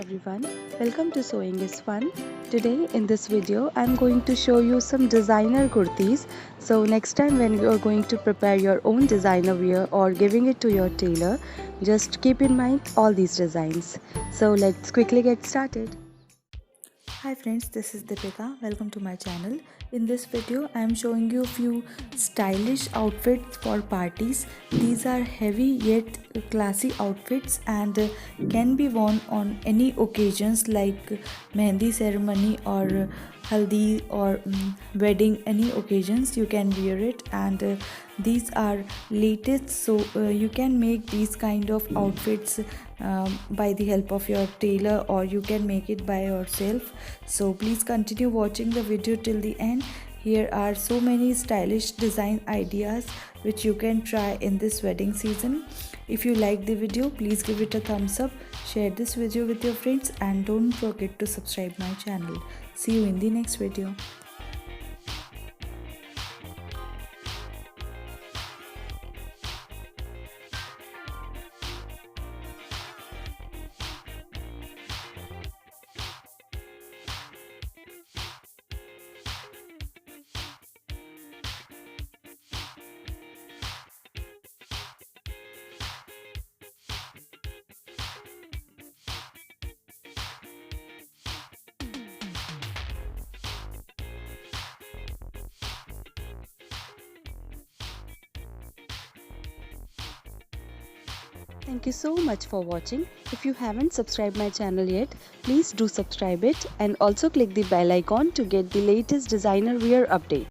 everyone, welcome to Sewing is Fun. Today in this video I'm going to show you some designer kurtis. So next time when you are going to prepare your own designer wear or giving it to your tailor, just keep in mind all these designs. So let's quickly get started. Hi friends, this is Deepika. Welcome to my channel. In this video, I am showing you a few stylish outfits for parties. These are heavy yet classy outfits and can be worn on any occasions like mehndi ceremony or haldi or wedding. Any occasions you can wear it, and these are latest, so you can make these kind of outfits by the help of your tailor, or you can make it by yourself. So please continue watching the video till the end. Here are so many stylish design ideas which you can try in this wedding season. If you like the video, please give it a thumbs up, share this video with your friends, and don't forget to subscribe my channel. See you in the next video. Thank you so much for watching. If you haven't subscribed my channel yet, please do subscribe it and also click the bell icon to get the latest designer wear update.